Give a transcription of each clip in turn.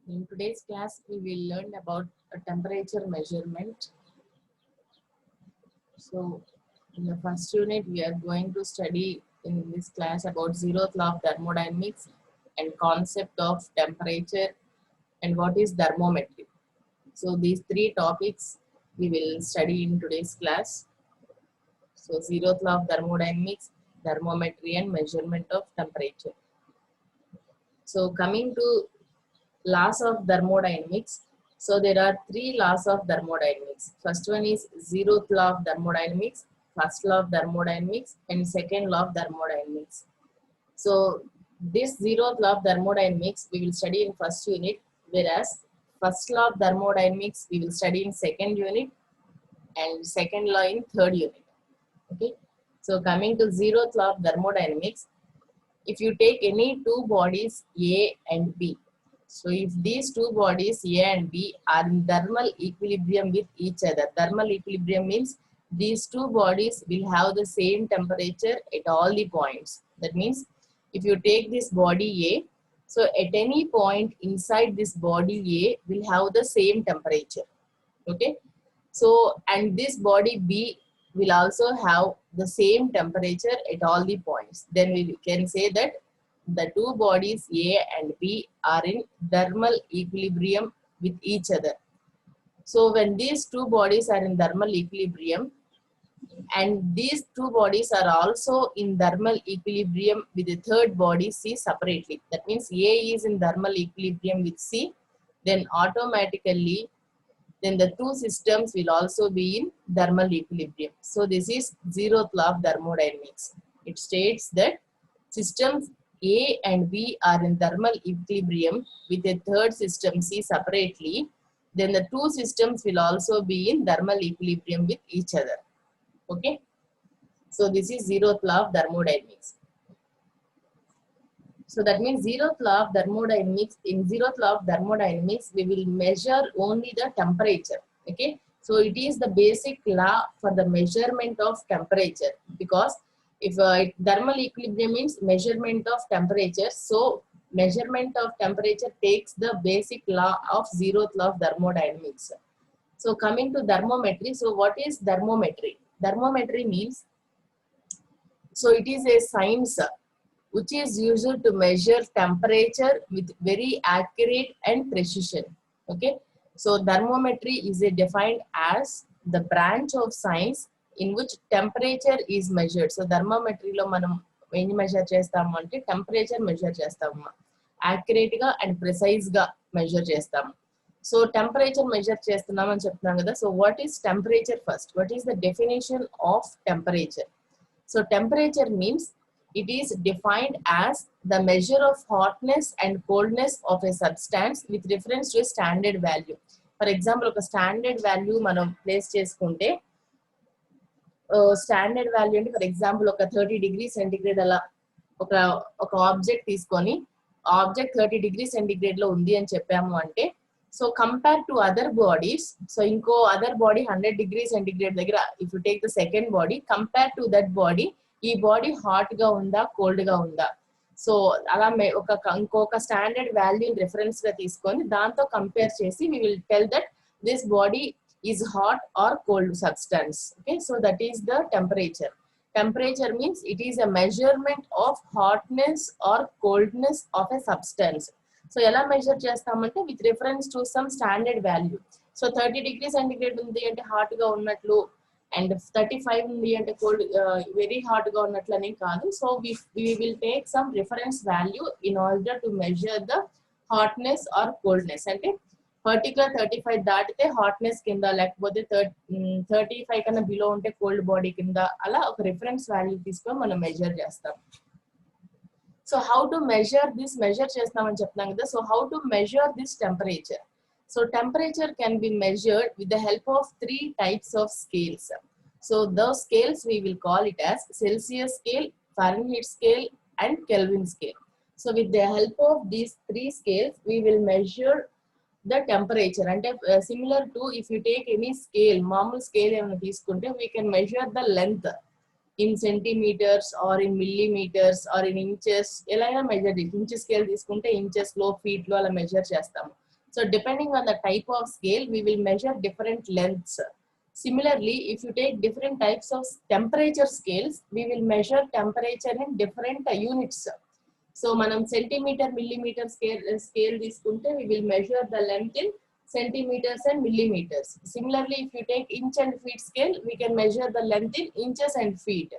In today's class, we will learn about a temperature measurement. So, in the first unit, we are going to study in this class about zeroth law of thermodynamics and concept of temperature and what is thermometry. So, these three topics we will study in today's class. So, zeroth law of thermodynamics, thermometry, and measurement of temperature. So, coming to laws of thermodynamics. So there are three laws of thermodynamics. First one is zeroth law of thermodynamics, first law of thermodynamics, and second law of thermodynamics. So this zeroth law of thermodynamics we will study in first unit, whereas first law of thermodynamics we will study in second unit and second law in third unit. Okay. So coming to zeroth law of thermodynamics, if you take any two bodies A and B, so if these two bodies A and B are in thermal equilibrium with each other, thermal equilibrium means these two bodies will have the same temperature at all the points. That means if you take this body A, so at any point inside this body A will have the same temperature. Okay. So, and this body B will also have the same temperature at all the points. Then we can say that the two bodies A and B are in thermal equilibrium with each other. So, when these two bodies are in thermal equilibrium and these two bodies are also in thermal equilibrium with the third body C separately. That means A is in thermal equilibrium with C, then automatically then the two systems will also be in thermal equilibrium. So this is zeroth law of thermodynamics. It states that systems A and B are in thermal equilibrium with a third system C separately. Then the two systems will also be in thermal equilibrium with each other. Okay. So this is zeroth law of thermodynamics. So that means zeroth law of thermodynamics, in zeroth law of thermodynamics, we will measure only the temperature. Okay. So it is the basic law for the measurement of temperature, because if thermal equilibrium means measurement of temperature, so measurement of temperature takes the basic law of zeroth law of thermodynamics. So coming to thermometry, so what is thermometry? Thermometry means, so it is a science which is used to measure temperature with very accurate and precision. Okay. So thermometry is defined as the branch of science in which temperature is measured. So thermometry lo manam em measure chestamu ante temperature measure chestamu. Accurate ga and precise ga measure chestamu. So temperature measure చేస్తున్నాం అని చెప్తున్నాం కదా. So what is temperature first? What is the definition of temperature? So temperature means it is defined as the measure of hotness and coldness of a substance with reference to a standard value. For example, ఒక standard value మనం place చేసుకుంటే standard value అంటే for example ఒక 30 degree centigrade అలా ఒక object తీసుకొని object 30 degree centigrade లో ఉంది అని చెప్పాము అంటే, so compare to other bodies, so ఇంకో అదర్ బాడీ 100 డిగ్రీ సెంటిగ్రేడ్ దగ్గర if you take the second body, compare to that body, ఈ బాడీ హాట్ గా ఉందా కోల్డ్ గా ఉందా, సో అలా ఇంకొక స్టాండర్డ్ వాల్యూని రిఫరెన్స్ గా తీసుకొని దాంతో కంపేర్ చేసి we will tell that this body is hot or cold substance. Okay, so that is the temperature. Temperature means it is a measurement of hotness or coldness of a substance. So ఎలా measure చేస్తామంటే with reference to some standard value. So 30 degree centigrade ఉంది అంటే hot గా ఉన్నట్లు, and 35 ఉంది అంటే cold very hot గా ఉన్నట్లు అని కాదు. So we will take some reference value in order to measure the hotness or coldness. అంటే పర్టికులర్ 35 దాటితే హాట్నెస్ కింద, లేకపోతే 35 కన్నా బిలో ఉంటే కోల్డ్ బాడీ కింద, అలా ఒక రిఫరెన్స్ వాల్యూ తీసుకొని మనం మెజర్ చేస్తాం. So how to measure this, measure చేస్తామని చెప్తున్నాం కదా. So how to measure this temperature? So temperature can be measured with the help of three types of scales. So those scales we will call it as Celsius scale, Fahrenheit scale, and Kelvin scale. So with the help of these three scales, we will measure the temperature. And similar to if you take any scale, normal scale ఏమైనా తీసుకుంటే, we can measure the length in centimeters or in millimeters or in inches. ఎలా అయినా measure చేసి, inch scale తీసుకుంటే inches లో, feet లో అలా measure చేస్తాము. So depending on the type of scale, we will measure different lengths. Similarly, if you take different types of temperature scales, we will measure temperature in different units. So manam centimeter millimeter scale తీసుకుంటే we will measure the length in centimeters and millimeters. Similarly, if you take inch and feet scale, we can measure the length in inches and feet.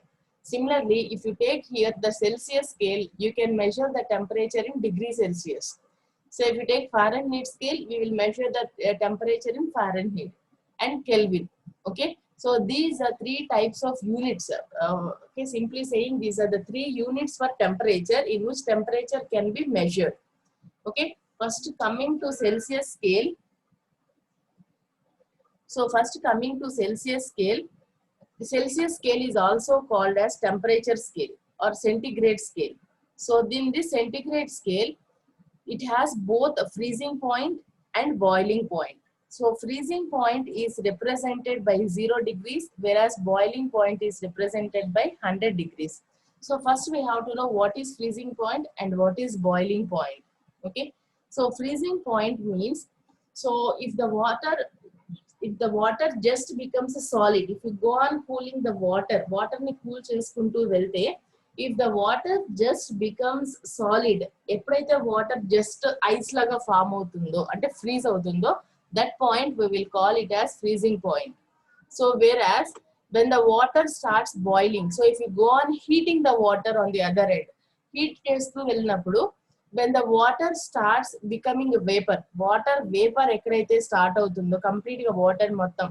Similarly, if you take here the Celsius scale, you can measure the temperature in degrees Celsius. So if you take Fahrenheit scale, we will measure the temperature in Fahrenheit and Kelvin. Okay, so these are three types of units. Okay, simply saying these are the three units for temperature in which temperature can be measured. Okay, first coming to Celsius scale. So first coming to Celsius scale, the Celsius scale is also called as temperature scale or centigrade scale. So in this centigrade scale, it has both a freezing point and boiling point. So freezing point is represented by 0 degrees, whereas boiling point is represented by 100 degrees. So first we have to know what is freezing point and what is boiling point. Okay, so freezing point means, so if the water just becomes a solid, if you go on cooling the water ni cool cheskuntu velte, if the water just becomes solid, ఎప్పుడైతే water just ice లాగా form అవుతుందో అంటే freeze అవుతుందో, that point we will call it as freezing point. So whereas when the water starts boiling, so if you go on heating the water on the other end, heat చేస్తూ వెళ్ళినప్పుడు, when the water starts becoming a vapor, water vapor ఎక్కడైతే start అవుతుందో, complete గా water మొత్తం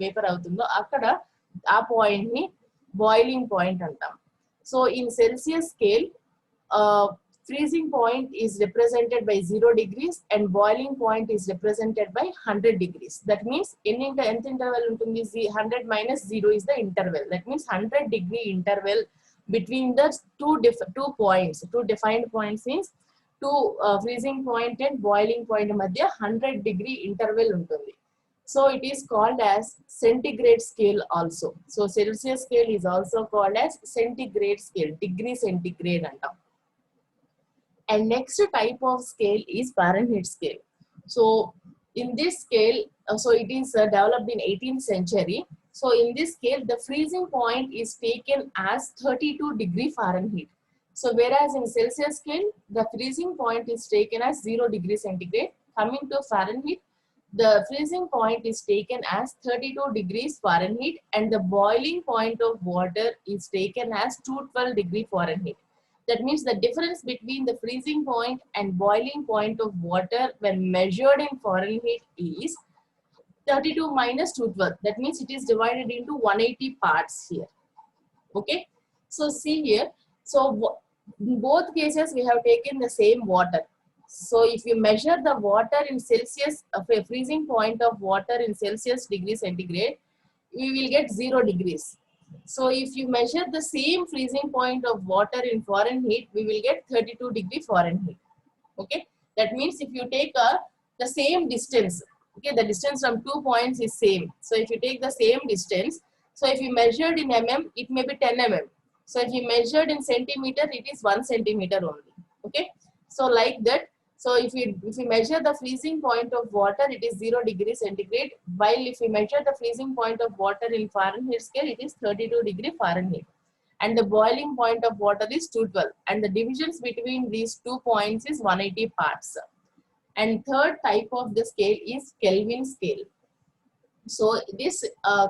vapour అవుతుందో, అక్కడ ఆ point ని బాయిలింగ్ పాయింట్ అంటాం. So in Celsius scale, freezing point is represented by 0 degrees and boiling point is represented by 100 degrees. That means nth interval untundi, 100 minus 0 is the interval. That means 100 degree interval between the two points. Two defined points means two freezing point and boiling point madhya 100 degree interval untundi. So it is called as centigrade scale also. So Celsius scale is also called as centigrade scale, degree centigrade antam. And next type of scale is Fahrenheit scale. So in this scale, so it is developed in 18th century. So in this scale, the freezing point is taken as 32 degree Fahrenheit. So whereas in Celsius scale, the freezing point is taken as 0 degree centigrade. Coming to Fahrenheit, the freezing point is taken as 32 degrees Fahrenheit and the boiling point of water is taken as 212 degree Fahrenheit. That means the difference between the freezing point and boiling point of water when measured in Fahrenheit is 32 minus 212. That means it is divided into 180 parts here. Okay, so see here, so in both cases we have taken the same water. So if you measure the water in Celsius, a freezing point of water in Celsius degree centigrade, we will get 0 degrees. So if you measure the same freezing point of water in Fahrenheit, we will get 32 degree Fahrenheit. Okay, that means if you take the same distance, okay, the distance from 2 points is same. So if you take the same distance, so if you measured in mm, it may be 10 mm. So if you measured in centimeter, it is 1 centimeter only. Okay, so like that. So if you measure the freezing point of water, it is 0 degree centigrade, while if you measure the freezing point of water in Fahrenheit scale, it is 32 degree Fahrenheit. And the boiling point of water is 212. And the divisions between these 2 points is 180 parts. And third type of the scale is Kelvin scale. So this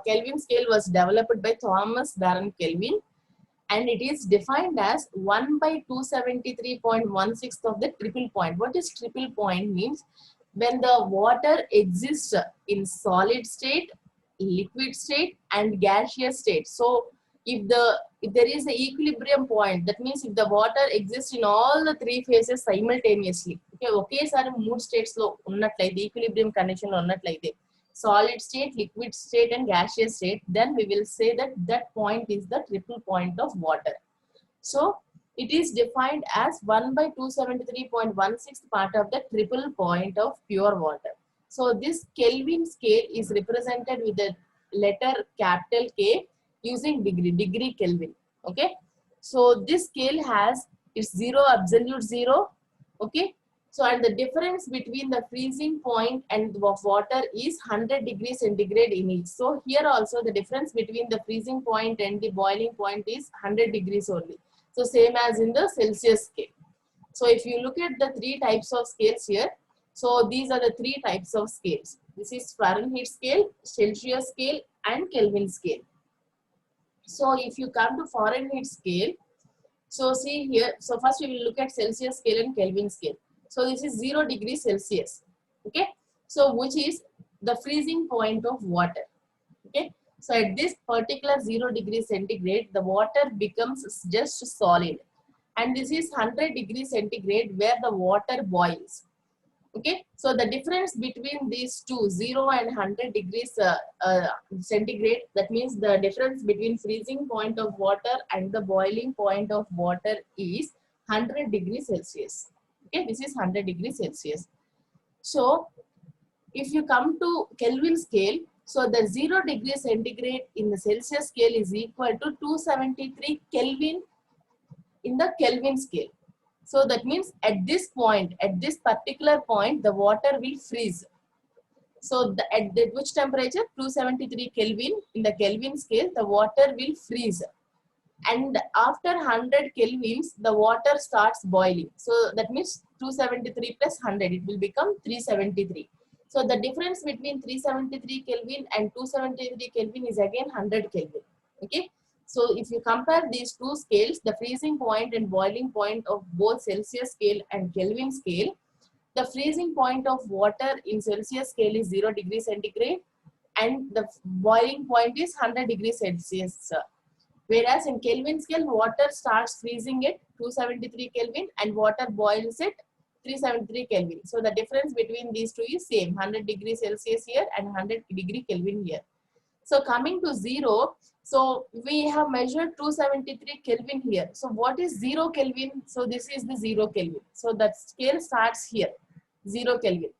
Kelvin scale was developed by Thomas Baron Kelvin, and it is defined as 1 by 273.16 of the triple point. What is triple point means? When the water exists in solid state, liquid state and gaseous state. So if there is an equilibrium point, that means if the water exists in all the three phases simultaneously, okay, ఒకేసారి మూడు states లో ఉన్నట్లయితే, equilibrium condition లో ఉన్నట్లయితే, solid state, liquid state and gaseous state, then we will say that that point is the triple point of water. So it is defined as 1 by 273.16 part of the triple point of pure water. So this Kelvin scale is represented with the letter capital K using degree Kelvin. Okay, so this scale has its 0 absolute 0. Okay, So, and the difference between the freezing point and of water is 100 degrees centigrade in each. So, here also the difference between the freezing point and the boiling point is 100 degrees only. So, same as in the Celsius scale. So, if you look at the three types of scales here, so these are the three types of scales. This is Fahrenheit scale, Celsius scale, and Kelvin scale. So, if you come to Fahrenheit scale, so see here, so first we will look at Celsius scale and Kelvin scale. So this is 0 degrees Celsius, okay? So which is the freezing point of water, okay? So at this particular 0 degrees centigrade, the water becomes just solid. And this is 100 degrees centigrade where the water boils. Okay, so the difference between these two, 0 and 100 degrees centigrade, that means the difference between freezing point of water and the boiling point of water is 100 degrees Celsius. Okay, this is 100 degrees Celsius. So, if you come to Kelvin scale, so the 0 degrees centigrade in the Celsius scale is equal to 273 Kelvin in the Kelvin scale. So that means at this point, at this particular point, the water will freeze. So at which temperature? 273 Kelvin in the Kelvin scale, the water will freeze. And after 100 Kelvins, the water starts boiling. So that means 273 plus 100, it will become 373. So the difference between 373 Kelvin and 273 Kelvin is again 100 Kelvin. Okay. So if you compare these two scales, the freezing point and boiling point of both Celsius scale and Kelvin scale, the freezing point of water in Celsius scale is 0 degrees centigrade and the boiling point is 100 degrees Celsius. Whereas in Kelvin scale, water starts freezing at 273 Kelvin and water boils at 373 Kelvin. So the difference between these two is same, 100 degrees Celsius here and 100 degree Kelvin here. So coming to 0, so we have measured 273 Kelvin here. So what is 0 Kelvin? So this is the 0 Kelvin. So that scale starts here, 0 Kelvin.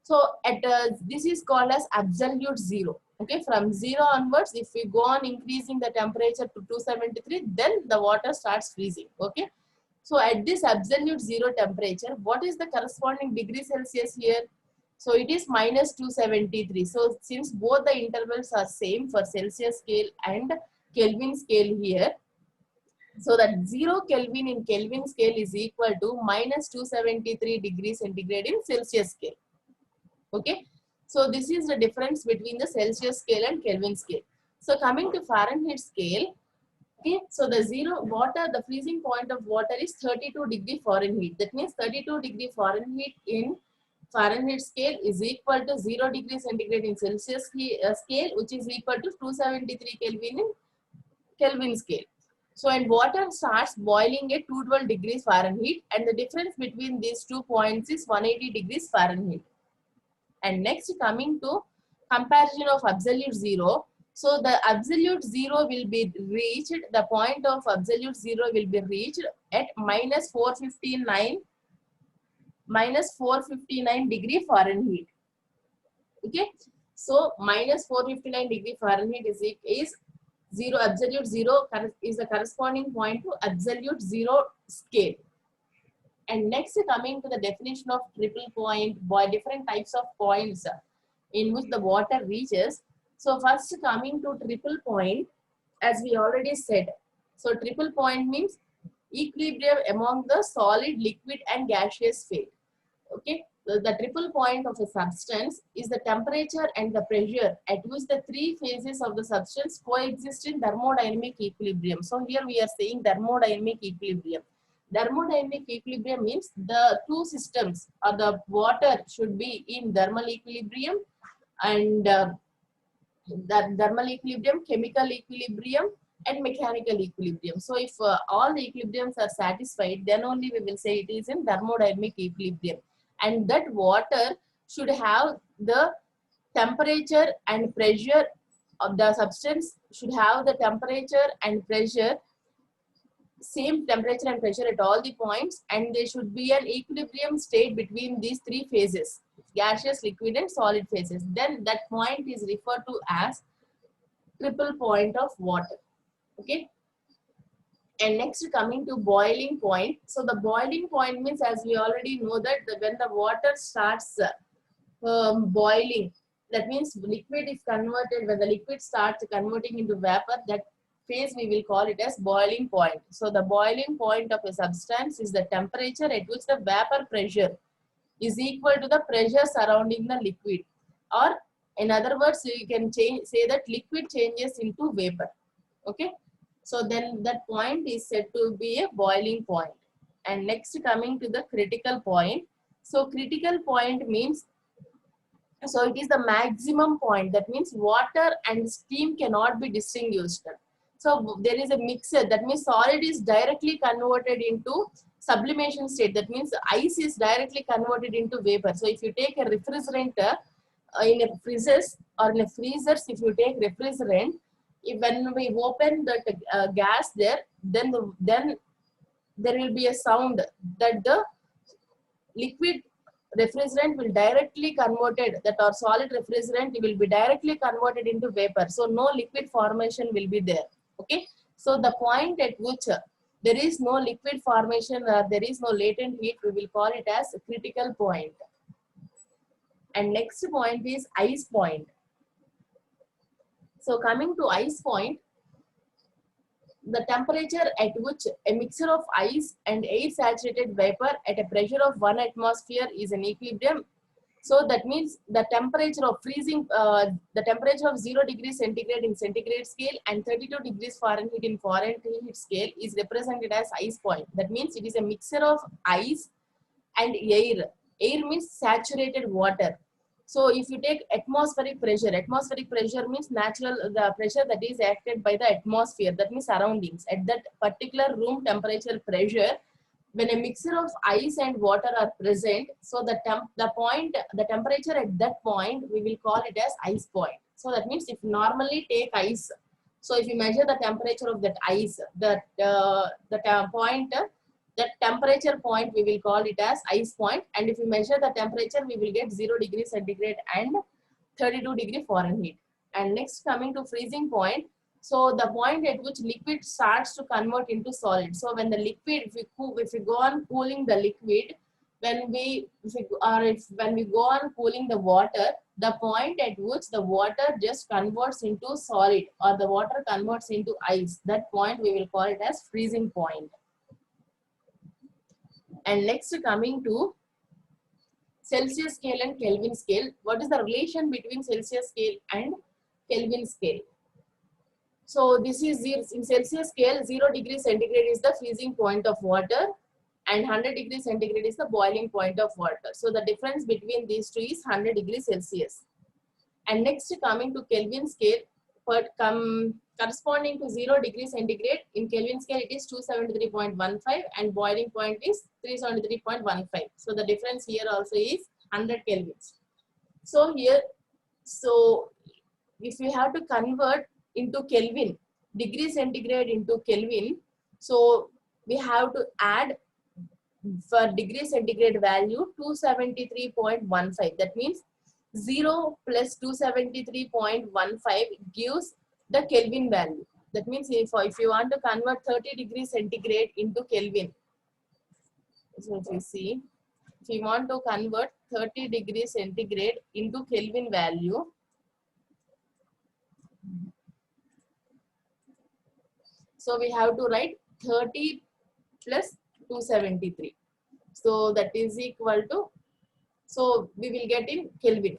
So at this is called as absolute 0. Okay, from 0 onwards, if we go on increasing the temperature to 273, then the water starts freezing. Okay, so at this absolute 0 temperature, what is the corresponding degree Celsius here? So it is minus 273. So since both the intervals are same for Celsius scale and Kelvin scale here, so that 0 Kelvin in Kelvin scale is equal to minus 273 degrees centigrade in Celsius scale. Okay, so this is the difference between the Celsius scale and Kelvin scale. So coming to Fahrenheit scale, okay, so the the freezing point of water is 32 degree Fahrenheit. That means 32 degree Fahrenheit in Fahrenheit scale is equal to 0 degree centigrade in Celsius scale, which is equal to 273 Kelvin in Kelvin scale. So, and water starts boiling at 212 degrees Fahrenheit, and the difference between these 2 points is 180 degrees Fahrenheit. And next, coming to comparison of absolute 0. So the absolute 0 will be reached, the point of absolute 0 will be reached at minus 459 degree Fahrenheit. Okay, so minus 459 degree Fahrenheit is 0, absolute 0 is the corresponding point to absolute 0 scale. And next, coming to the definition of triple point, different types of points in which the water reaches. So first, coming to triple point, as we already said. So triple point means equilibrium among the solid, liquid and gaseous phase. Okay, the triple point of a substance is the temperature and the pressure at which the three phases of the substance coexist in thermodynamic equilibrium. So here we are saying thermodynamic equilibrium. Thermodynamic equilibrium means the two systems or the water should be in thermal equilibrium and the thermal equilibrium, chemical equilibrium and mechanical equilibrium. So if all the equilibriums are satisfied, then only we will say it is in thermodynamic equilibrium. And that water should have the temperature and pressure of the substance, should have the temperature and pressure, same temperature and pressure at all the points, and there should be an equilibrium state between these three phases, gaseous, liquid and solid phases. Then that point is referred to as triple point of water. Okay, And next coming to boiling point. So the boiling point means, as we already know that when the water starts boiling, that means liquid is converted, when the liquid starts converting into vapor, that phase we will call it as boiling point. So the boiling point of a substance is the temperature at which the vapor pressure is equal to the pressure surrounding the liquid, or in other words you can say that liquid changes into vapor. Okay, so then that point is said to be a boiling point. And next coming to the critical point. So critical point means, so it is the maximum point, that means water and steam cannot be distinguished. So there is a mixture, that means solid is directly converted into sublimation state, that means ice is directly converted into vapor. So if you take a refrigerant in a freezers or in a freezers, if you take refrigerant, when we open the gas there, then there will be a sound that the liquid refrigerant will directly converted, that or solid refrigerant will be directly converted into vapor. So no liquid formation will be there. Okay, so the point at which there is no liquid formation, there is no latent heat, we will call it as a critical point. And next point is ice point. So coming to ice point, the temperature at which a mixture of ice and air saturated vapor at a pressure of 1 atmosphere is in equilibrium. So that means the temperature of freezing, the temperature of 0 degrees centigrade in centigrade scale and 32 degrees Fahrenheit in Fahrenheit scale is represented as ice point. That means it is a mixture of ice and air. Air means saturated water. So if you take atmospheric pressure means natural, the pressure that is acted by the atmosphere, that means surroundings. At that particular room temperature pressure, when a mixture of ice and water are present, so the temperature at that point, we will call it as ice point. So that means if normally take ice, so if you measure the temperature of that ice, that temperature point we will call it as ice point, and if we measure the temperature we will get 0 degrees centigrade and 32 degree Fahrenheit. And next coming to freezing point, so the point at which liquid starts to convert into solid. So when the liquid, if we go on cooling the liquid, when we go on cooling the water, the point at which the water just converts into solid or the water converts into ice, that point we will call it as freezing point. And next coming to Celsius scale and Kelvin scale. What is the relation between Celsius scale and Kelvin scale? So this is in Celsius scale, 0 degrees centigrade is the freezing point of water and 100 degrees centigrade is the boiling point of water. So the difference between these two is 100 degrees Celsius. And next coming to Kelvin scale, corresponding to 0 degrees centigrade, in Kelvin scale it is 273.15 and boiling point is 373.15. So the difference here also is 100 kelvins. So here, so if we have to convert into Kelvin, degree centigrade into Kelvin, so we have to add for degree centigrade value 273.15. That means 0 plus 273.15 gives the Kelvin value. That means if you want to convert 30 degrees centigrade into Kelvin, so if you see, if you want to convert 30 degrees centigrade into Kelvin value, so we have to write 30 plus 273. So that is equal to, so we will get in Kelvin.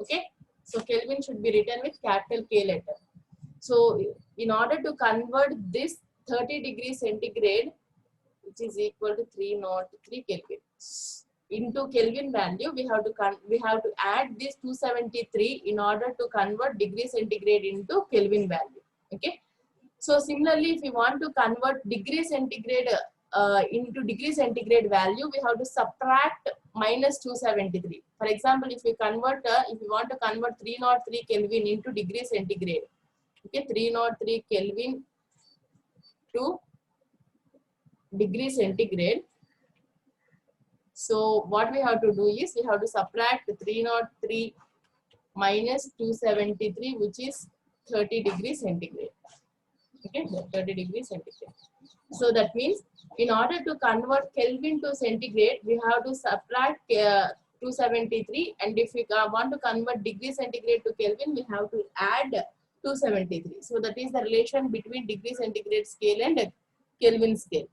Okay, so Kelvin should be written with capital K letter. So in order to convert this 30 degrees centigrade, which is equal to 303 Kelvin, into Kelvin value, we have to add this 273 in order to convert degree centigrade into Kelvin value. Okay. So similarly, if we want to convert degree centigrade into degree centigrade value, we have to subtract minus 273. For example, if we want to convert 303 Kelvin into degree centigrade, okay, 303 Kelvin to degree centigrade. So what we have to do is we have to subtract 303 minus 273, which is 30 degrees centigrade. Okay, 30 degrees centigrade. So that means in order to convert Kelvin to centigrade, we have to subtract 273, and if we want to convert degree centigrade to Kelvin, we have to add 273. So that is the relation between degree centigrade scale and Kelvin scale.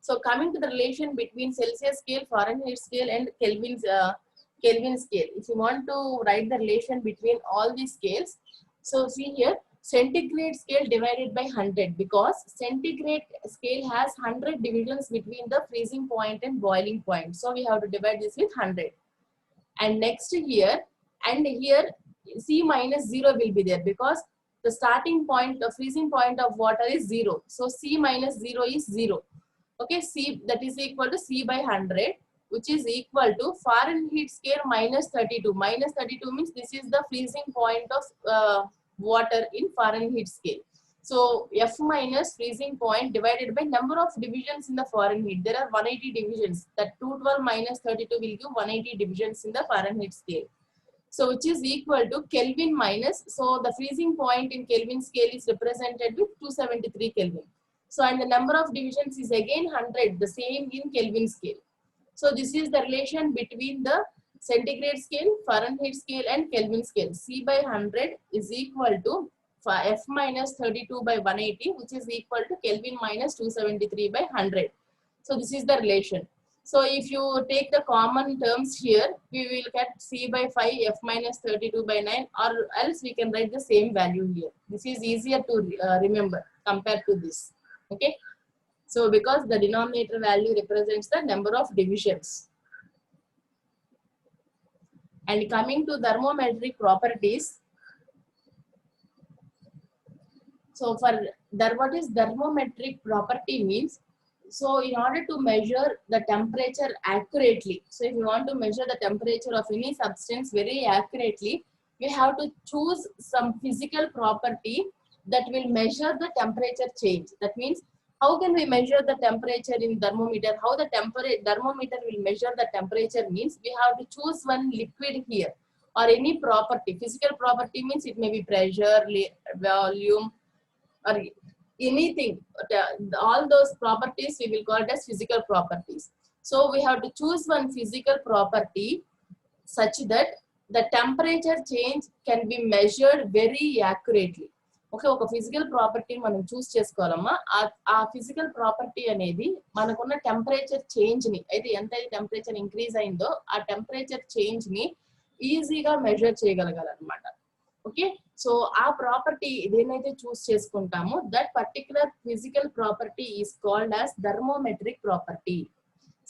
So coming to the relation between Celsius scale, Fahrenheit scale, and Kelvin scale. If you want to write the relation between all these scales, so see here, centigrade scale divided by 100, because centigrade scale has 100 divisions between the freezing point and boiling point. So we have to divide this with 100. And next here, and here C minus 0 will be there, because the starting point, the freezing point of water is 0. So C minus 0 is 0. Okay, C, that is equal to C by 100, which is equal to Fahrenheit scale minus 32. Minus 32 means this is the freezing point of water in Fahrenheit scale. So F minus freezing point divided by number of divisions in the Fahrenheit. There are 180 divisions. That 212 minus 32 will give 180 divisions in the Fahrenheit scale. So which is equal to Kelvin minus, so the freezing point in Kelvin scale is represented with 273 Kelvin. So and the number of divisions is again 100, the same in Kelvin scale. So this is the relation between the centigrade scale, Fahrenheit scale, and Kelvin scale. C by 100 is equal to F minus 32 by 180, which is equal to Kelvin minus 273 by 100. So this is the relation. So if you take the common terms here, we will get C by 5, F minus 32 by 9, or else we can write the same value here. This is easier to remember compared to this. Okay. So because the denominator value represents the number of divisions. And coming to thermometric properties. So for what is thermometric property means, so in order to measure the temperature accurately, so if you want to measure the temperature of any substance very accurately, we have to choose some physical property that will measure the temperature change. That means, how can we measure the temperature in thermometer? How the thermometer will measure the temperature means, we have to choose one liquid here, or any property. Physical property means it may be pressure, volume, or anything. All those properties we will call it as physical properties. So we have to choose one physical property such that the temperature change can be measured very accurately. Okay, ఒక physical property మనం చూస్ చేసుకోవాలమ్మా. ఆ physical property అనేది మనకున్న temperature change ని, అయితే ఎంతైతే temperature increase అయిందో ఆ టెంపరేచర్ చేంజ్ ని ఈజీగా మెజర్ చేయగలగాలన్నమాట. ఓకే, సో ఆ ప్రాపర్టీ దేనైతే చూస్ చేసుకుంటామో that particular physical property is called as thermometric property.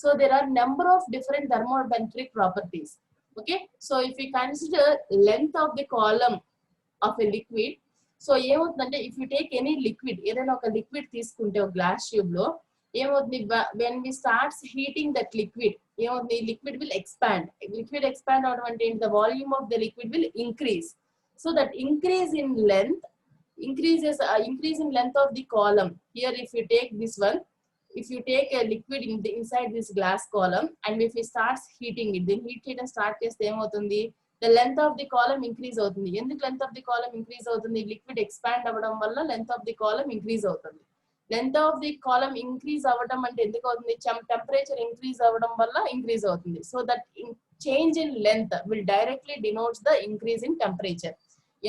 So there are number of different thermometric properties. Okay, so if you consider length of the column of a liquid, so ఏమవుతుందంటే if you take any liquid, ఏదైనా ఒక liquid తీసుకుంటే ఒక glass tube లో ఏమవుతుంది, when we starts heating that liquid ఏమవుతుంది, liquid will expand. Liquid expand అవడం అంటే ఏంటి, the volume of the liquid will increase. So that increase in length increase in length of the column. Here if you take this one, if you take a liquid inside this glass column and if it starts heating it, then heat and start cheste em avutundi, the length of the column increase avutundi. Enduku length of the column increase avutundi, liquid expand avadam valla length of the column increase avutundi. Length of the column increase avadam ante enduku avutundi, temperature increase avadam valla increase avutundi. So that change in length will directly denotes the increase in temperature.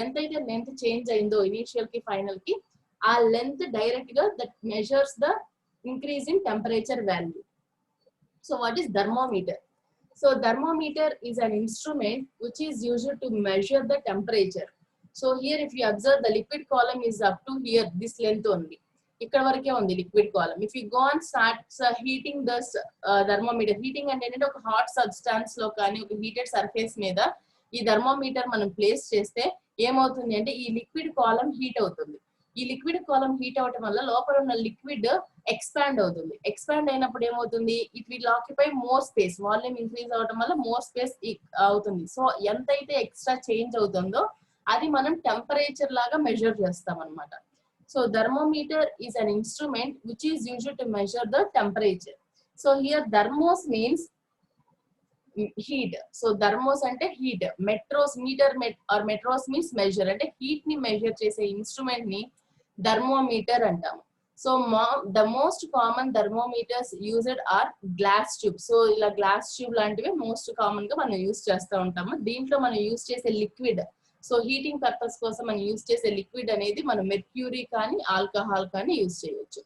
ఎంతైతే length change అయిందో initial కి final కి, ఆ length direct గా that measures the increase in temperature value. So what is thermometer? So thermometer is an instrument which is used to measure the temperature. So here if you observe the liquid column is up to hear this length only, ఇక్కడ వరకే ఉంది liquid column. If you go on starts heating the thermometer, heating అంటే ఏంటంటే ఒక hot substance లో కానీ ఒక heated surface మీద ఈ థర్మోమీటర్ మనం ప్లేస్ చేస్తే ఏమవుతుంది అంటే ఈ లిక్విడ్ కాలమ్ హీట్ అవుతుంది. ఈ లిక్విడ్ కాలమ్ హీట్ అవడం వల్ల లోపల ఉన్న లిక్విడ్ ఎక్స్పాండ్ అవుతుంది. ఎక్స్పాండ్ అయినప్పుడు ఏమవుతుంది, it will occupy more space, volume increase అవడం వల్ల మోర్ స్పేస్ అవుతుంది. సో ఎంతైతే ఎక్స్ట్రా చేంజ్ అవుతుందో అది మనం టెంపరేచర్ లాగా మెజర్ చేస్తాం అన్నమాట. So thermometer is an instrument which is used to measure the temperature. So here thermos heat. So thermos ante heat, metros meter or metros means measure, ante heat ni measure chese instrument ni thermometer antam. So the most common thermometers used are glass tube. So ila glass tube lantive most common ga మనం use చేస్తూ ఉంటాము. దీంట్లో మనం use చేసే liquid, so heating purpose కోసం మనం use చేసే liquid అనేది మనం మెర్క్యూరీ కానీ ఆల్కహాల్ కానీ యూస్ చేయొచ్చు.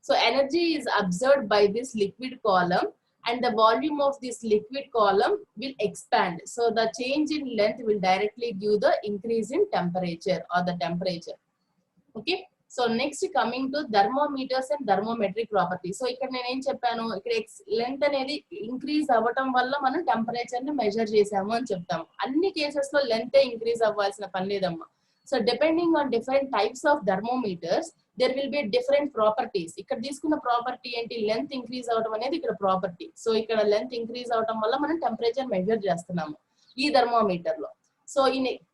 So energy is absorbed by this liquid column and the volume of this liquid column will expand. So the change in length will directly give the increase in temperature or the temperature. Okay. So next coming to thermometers and thermometric properties. So ఇక్కడ నేను ఏం చెప్పాను, ఇక్కడ length అనేది increase అవ్వటం వల్ల మనం temperature ని మెజర్ చేసాము అని చెప్తాము. అన్ని కేసెస్ లో లెంత్ ఇంక్రీజ్ అవ్వాల్సిన పని లేదమ్మా. So depending on different types of thermometers there will be different properties. ఇక్కడ తీసుకున్న ప్రాపర్టీ ఏంటి, లెంత్ ఇంక్రీజ్ అవడం అనేది ఇక్కడ ప్రాపర్టీ. సో ఇక్కడ లెంత్ ఇంక్రీజ్ అవడం వల్ల మనం టెంపరేచర్ మెజర్ చేస్తున్నాము ఈ థర్మోమీటర్ లో. So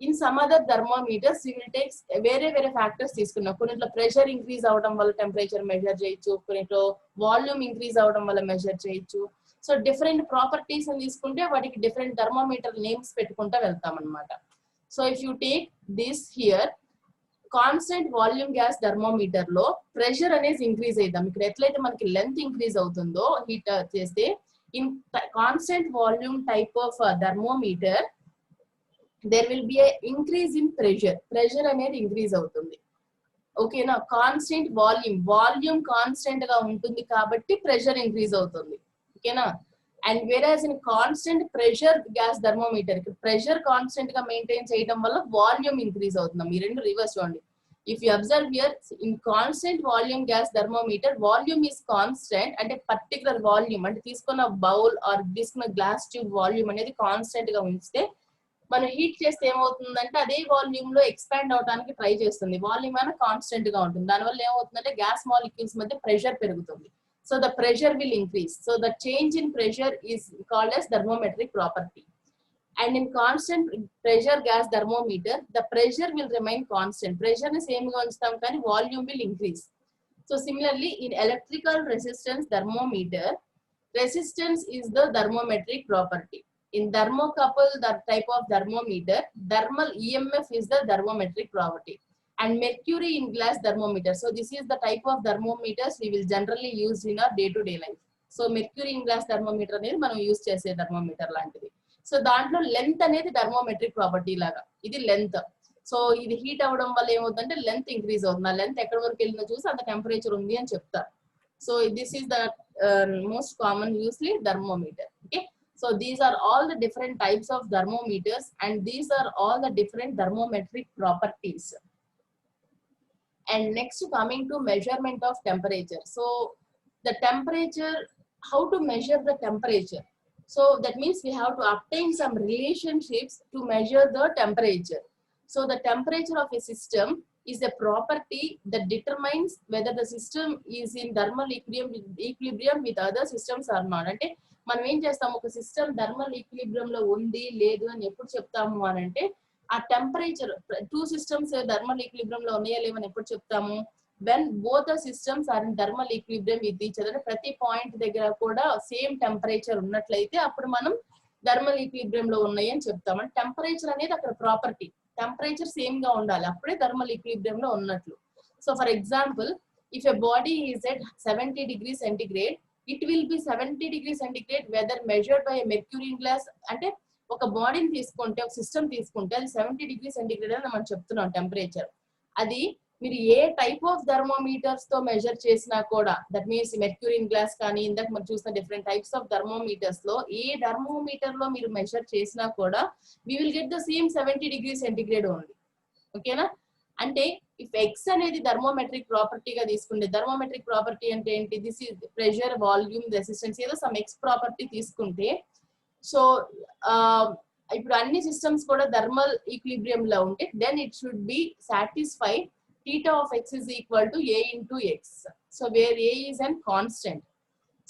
in some other thermometers you will take వేరే ఫ్యాక్టర్స్ తీసుకున్నాం. కొన్నిట్లో ప్రెషర్ ఇంక్రీజ్ అవడం వల్ల టెంపరేచర్ మెజర్ చేయొచ్చు, కొన్నిట్లో వాల్యూమ్ ఇంక్రీజ్ అవడం వల్ల మెజర్ చేయొచ్చు. సో డిఫరెంట్ ప్రాపర్టీస్ అని తీసుకుంటే వాటికి డిఫరెంట్ థర్మోమీటర్ నేమ్స్ పెట్టుకుంటూ వెళ్తాం అనమాట. So if you take this here, constant volume gas thermometer లో ప్రెషర్ అనేది ఇంక్రీజ్ అవుతాం. ఇక్కడ ఎట్లయితే మనకి లెంత్ ఇంక్రీజ్ అవుతుందో హీట్ చేస్తే, in constant volume type of thermometer there will be a increase in pressure అనేది ఇంక్రీజ్ అవుతుంది. ఓకేనా, కాన్స్టెంట్ వాల్యూమ్ కాన్స్టెంట్ గా ఉంటుంది కాబట్టి ప్రెషర్ ఇంక్రీజ్ అవుతుంది. ఓకేనా, and వేరాజ్ in constant pressure gas thermometer pressure constant గా మెయింటైన్ చేయడం వల్ల వాల్యూమ్ ఇంక్రీజ్ అవుతుంది. ఈ రెండు రివర్స్ చూడండి. If you observe here, in constant volume gas thermometer volume is constant, అంటే పర్టికులర్ వాల్యూమ్ అంటే తీసుకున్న బౌల్ ఆర్ తీసుకున్న గ్లాస్ ట్యూబ్ వాల్యూమ్ అనేది కాన్స్టెంట్ గా ఉంచితే మనం హీట్ చేస్తే ఏమవుతుందంటే అదే వాల్యూమ్ లో ఎక్స్పాండ్ అవడానికి ట్రై చేస్తుంది. వాల్యూమ్ అయినా కాన్స్టెంట్ గా ఉంటుంది. దానివల్ల ఏమవుతుందంటే గ్యాస్ మాలిక్యూల్స్ మధ్య ప్రెషర్ పెరుగుతుంది. So the pressure will increase. So the change in pressure is called as thermometric property. And in constant pressure gas thermometer, the pressure will remain constant. Pressure ni same ga unchutam kani volume will increase. So similarly in electrical resistance thermometer, resistance is the thermometric property. In thermocouple, the type of thermometer, thermal EMF is the thermometric property. And mercury in glass thermometer. So this is the type of thermometers we will generally use in our day-to-day life. So mercury in glass thermometer అనేది మనం use చేసే thermometer లాంటిది. So దాంట్లో length అనేది థర్మోమెట్రిక్ property లాగా, ఇది length. So ఇది heat అవ్వడం వల్ల ఏమవుతుందంటే లెంత్ ఇంక్రీజ్ అవుతుంది. ఆ లెంత్ ఎక్కడి వరకు వెళ్ళిందో చూసి అంత టెంపరేచర్ ఉంది అని చెప్తారు. So this is the most common usually thermometer. Okay, so these are all the different types of thermometers and these are all the different thermometric properties. And next coming to measurement of temperature. So the temperature, how to measure the temperature? So that means we have to obtain some relationships to measure the temperature. So the temperature of a system is a property that determines whether the system is in thermal equilibrium with other systems or not. అంటే మనం ఏం చేస్తాము, ఒక system thermal equilibrium లో ఉంది లేదు అని ఎప్పుడు చెప్తాము అని అంటే, ఆ temperature two systems thermal equilibrium లో ఉన్నాయా లేవని ఎప్పుడు చెప్తాము, when both the systems are in thermal equilibrium with each other. ప్రతి పాయింట్ దగ్గర కూడా సేమ్ టెంపరేచర్ ఉన్నట్లయితే అప్పుడు మనం థర్మల్ ఈక్విలిబ్రియం లో ఉన్నాయి అని చెప్తాం. అంటే టెంపరేచర్ అనేది అక్కడ ప్రాపర్టీ, టెంపరేచర్ సేమ్ గా ఉండాలి అప్పుడే థర్మల్ ఈక్విలిబ్రియం లో ఉన్నట్లు. So for example, if a body is at 70 degrees centigrade, it will be 70 degrees centigrade whether measured by a mercury in glass. అంటే ఒక బాడీని తీసుకుంటే, ఒక సిస్టమ్ తీసుకుంటే అది 70 degrees centigrade అని మనం చెప్తున్నాం టెంపరేచర్. అది మీరు ఏ టైప్ ఆఫ్ థర్మోమీటర్స్ తో మెజర్ చేసినా కూడా, that means mercury in glass కానీ ఇందాక మనం చూసిన డిఫరెంట్ టైప్స్ ఆఫ్ థర్మోమీటర్స్ లో ఏ థర్మోమీటర్ లో మీరు మెజర్ చేసినా కూడా we will get the same 70 degrees centigrade only. ఓకేనా, అంటే ఇఫ్ ఎక్స్ అనేది థర్మోమెట్రిక్ ప్రాపర్టీగా తీసుకుంటే, థర్మోమెట్రిక్ ప్రాపర్టీ అంటే ఏంటి, this is pressure, volume, resistance, ఏదో సమ్ ఎక్స్ ప్రాపర్టీ తీసుకుంటే, సో ఇప్పుడు అన్ని సిస్టమ్స్ కూడా థర్మల్ ఈక్విలిబ్రియం లో ఉంటే then it should be satisfy theta of x is equal to a into x. So where a is an constant.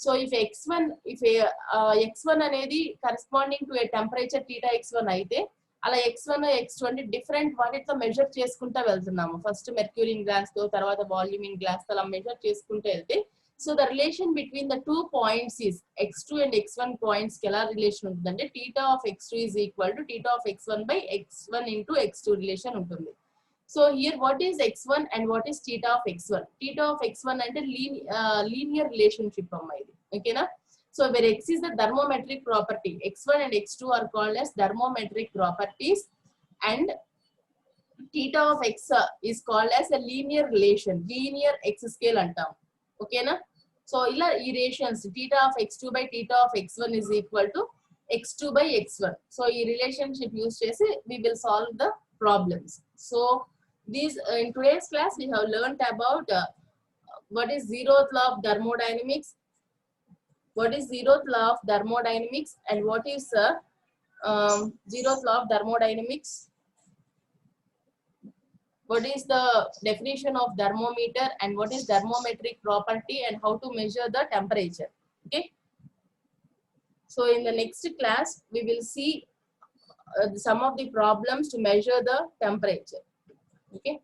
So if x1 అనేది corresponding to a temperature theta x1 అయితే అలా x1 x2 different వాటితో measure చేసుకుంటా వెళ్తున్నాము. First mercury in glass తో, తర్వాత volume in glass తో అలా మెజర్ చేసుకుంటూ వెళ్తే So the relation between the 2 points is x2 and x1 points scalar relation untundante theta of x2 is equal to theta of x1 by x1 into x2 relation untundi. So here what is x1 and what is theta of x1? Theta of x1 ante linear relationship amma idi. Okay na? So where x is the thermometric property, x1 and x2 are called as thermometric properties, and theta of x is called as a linear relation, linear x scale antam. Okay na? So ila ee relations theta of x2 by theta of x1 is equal to x2 by x1. So ee relationship use chesi we will solve the problems. So these in today's class we have learned about what is zeroth law of thermodynamics, what is zeroth law of thermodynamics, and what is zeroth law of thermodynamics, what is the definition of thermometer, and what is thermometric property, and how to measure the temperature. Okay, so in the next class we will see some of the problems to measure the temperature. Okay.